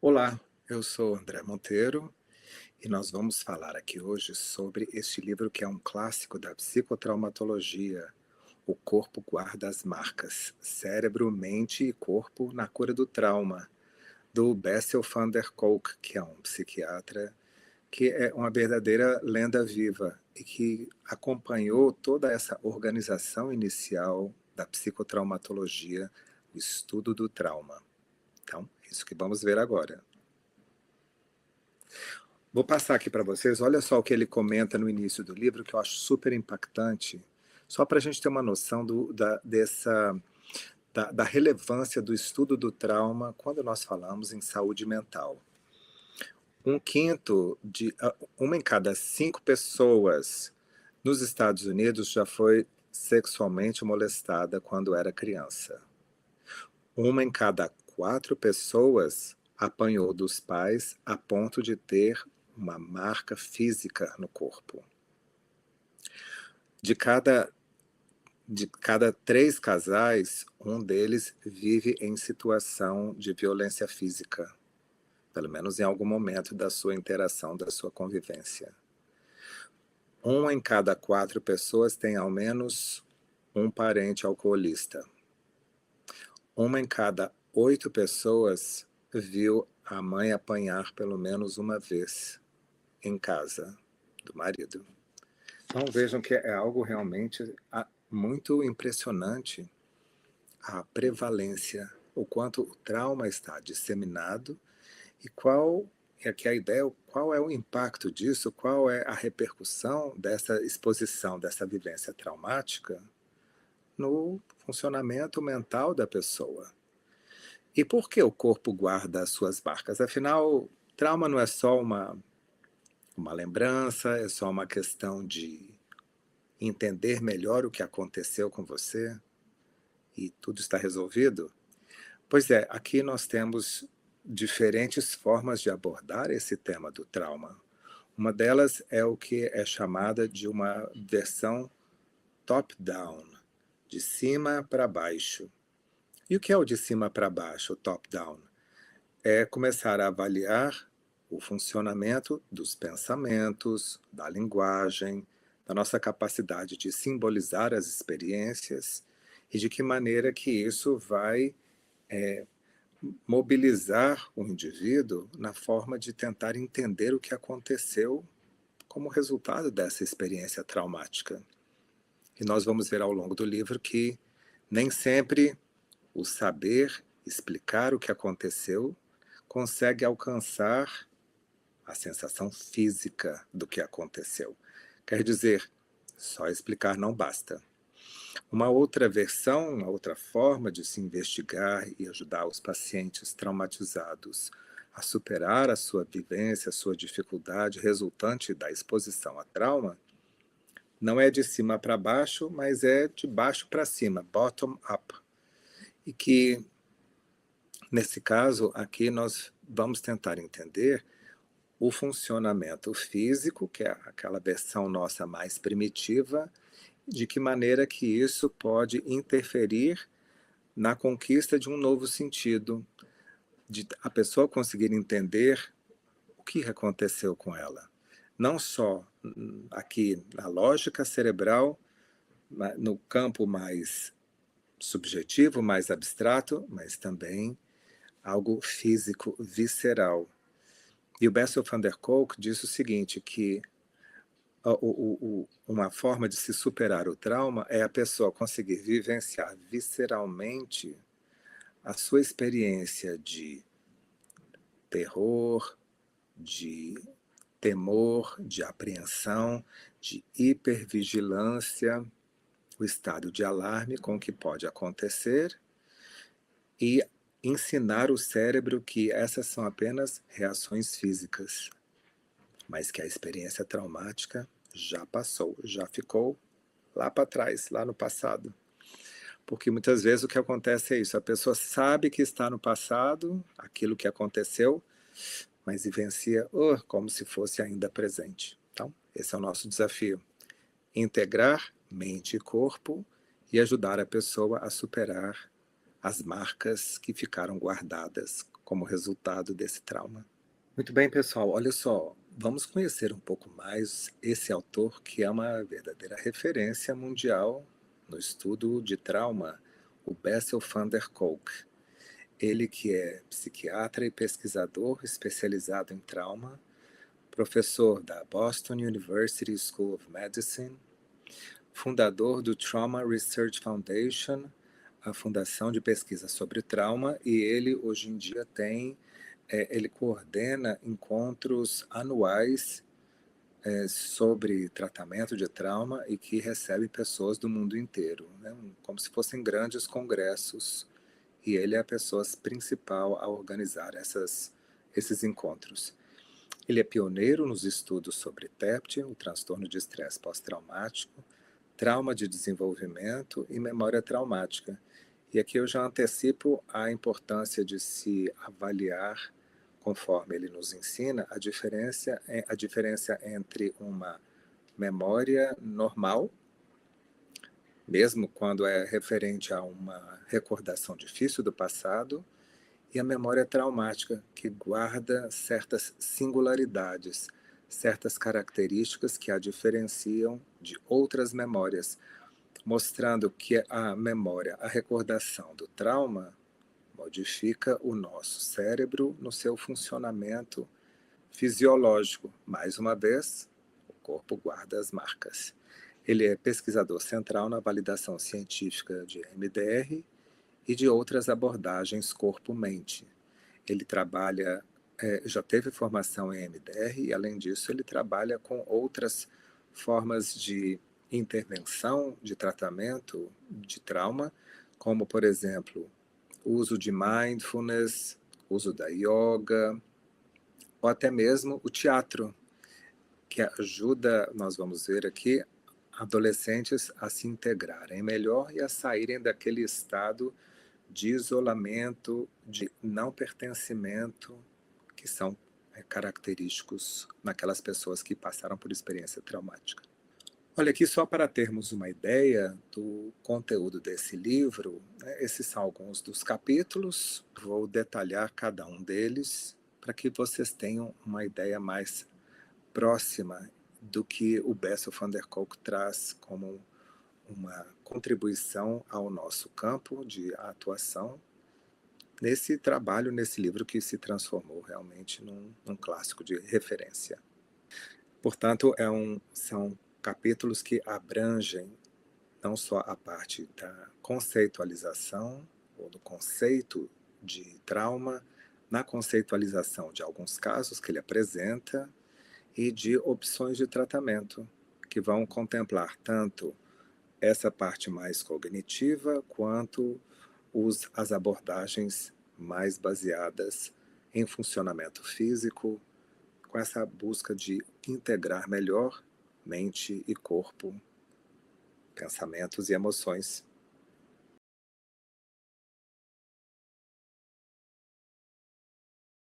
Olá, eu sou André Monteiro e nós vamos falar aqui hoje sobre este livro que é um clássico da psicotraumatologia, O Corpo Guarda as Marcas, Cérebro, Mente e Corpo na Cura do Trauma, do Bessel van der Kolk, que é um psiquiatra que é uma verdadeira lenda viva e que acompanhou toda essa organização inicial da psicotraumatologia, o estudo do trauma. Então, é isso que vamos ver agora. Vou passar aqui para vocês, olha só o que ele comenta no início do livro, que eu acho super impactante, só para a gente ter uma noção da relevância do estudo do trauma quando nós falamos em saúde mental. Uma em cada 5 pessoas nos Estados Unidos já foi sexualmente molestada quando era criança. Uma em cada 4 pessoas apanhou dos pais a ponto de ter uma marca física no corpo. De cada, de cada 3 casais, um deles vive em situação de violência física, pelo menos em algum momento da sua interação, da sua convivência. Uma em cada 4 pessoas tem ao menos um parente alcoolista. Uma em cada 8 pessoas viu a mãe apanhar pelo menos uma vez em casa do marido. Então vejam que é algo realmente muito impressionante, a prevalência, o quanto o trauma está disseminado e aqui a ideia, qual é o impacto disso, qual é a repercussão dessa exposição, dessa vivência traumática no funcionamento mental da pessoa. E por que o corpo guarda as suas marcas? Afinal, trauma não é só uma lembrança, é só uma questão de entender melhor o que aconteceu com você e tudo está resolvido? Pois é, aqui nós temos diferentes formas de abordar esse tema do trauma. Uma delas é o que é chamada de uma versão top-down, de cima para baixo. E o que é o de cima para baixo, o top-down? É começar a avaliar o funcionamento dos pensamentos, da linguagem, da nossa capacidade de simbolizar as experiências e de que maneira que isso vai mobilizar o indivíduo na forma de tentar entender o que aconteceu como resultado dessa experiência traumática. E nós vamos ver ao longo do livro que nem sempre o saber explicar o que aconteceu consegue alcançar a sensação física do que aconteceu. Quer dizer, só explicar não basta. Uma outra versão, uma outra forma de se investigar e ajudar os pacientes traumatizados a superar a sua vivência, a sua dificuldade resultante da exposição a trauma, não é de cima para baixo, mas é de baixo para cima, bottom up. E que, nesse caso, aqui nós vamos tentar entender o funcionamento físico, que é aquela versão nossa mais primitiva, de que maneira que isso pode interferir na conquista de um novo sentido, de a pessoa conseguir entender o que aconteceu com ela. Não só aqui na lógica cerebral, no campo mais subjetivo, mais abstrato, mas também algo físico, visceral. E o Bessel van der Kolk diz o seguinte, que uma forma de se superar o trauma é a pessoa conseguir vivenciar visceralmente a sua experiência de terror, de temor, de apreensão, de hipervigilância, o estado de alarme com o que pode acontecer e ensinar o cérebro que essas são apenas reações físicas, mas que a experiência traumática já passou, já ficou lá para trás, lá no passado. Porque muitas vezes o que acontece é isso, a pessoa sabe que está no passado, aquilo que aconteceu, mas vivencia como se fosse ainda presente. Então, esse é o nosso desafio. Integrar mente e corpo e ajudar a pessoa a superar as marcas que ficaram guardadas como resultado desse trauma. Muito bem, pessoal, olha só, vamos conhecer um pouco mais esse autor que é uma verdadeira referência mundial no estudo de trauma, o Bessel van der Kolk. Ele que é psiquiatra e pesquisador especializado em trauma, professor da Boston University School of Medicine, fundador do Trauma Research Foundation, a fundação de pesquisa sobre trauma, e ele hoje em dia ele coordena encontros anuais sobre tratamento de trauma e que recebe pessoas do mundo inteiro, né? Como se fossem grandes congressos, e ele é a pessoa principal a organizar esses encontros. Ele é pioneiro nos estudos sobre TEPT, o transtorno de estresse pós-traumático, trauma de desenvolvimento e memória traumática. E aqui eu já antecipo a importância de se avaliar, conforme ele nos ensina, a diferença entre uma memória normal, mesmo quando é referente a uma recordação difícil do passado, e a memória traumática, que guarda certas singularidades, certas características que a diferenciam de outras memórias, mostrando que a memória, a recordação do trauma, modifica o nosso cérebro no seu funcionamento fisiológico. Mais uma vez, o corpo guarda as marcas. Ele é pesquisador central na validação científica de MDR e de outras abordagens corpo-mente. Ele já teve formação em MDR e, além disso, ele trabalha com outras formas de intervenção, de tratamento de trauma, como, por exemplo, o uso de mindfulness, uso da yoga, ou até mesmo o teatro, que ajuda, nós vamos ver aqui, adolescentes a se integrarem melhor e a saírem daquele estado de isolamento, de não pertencimento, que são característicos naquelas pessoas que passaram por experiência traumática. Olha aqui, só para termos uma ideia do conteúdo desse livro, né, esses são alguns dos capítulos, vou detalhar cada um deles para que vocês tenham uma ideia mais próxima do que o Bessel van der Kolk traz como uma contribuição ao nosso campo de atuação nesse trabalho, nesse livro que se transformou realmente num clássico de referência. Portanto, são capítulos que abrangem não só a parte da conceitualização, ou do conceito de trauma, na conceitualização de alguns casos que ele apresenta, e de opções de tratamento, que vão contemplar tanto essa parte mais cognitiva, quanto as abordagens mais baseadas em funcionamento físico, com essa busca de integrar melhor mente e corpo, pensamentos e emoções.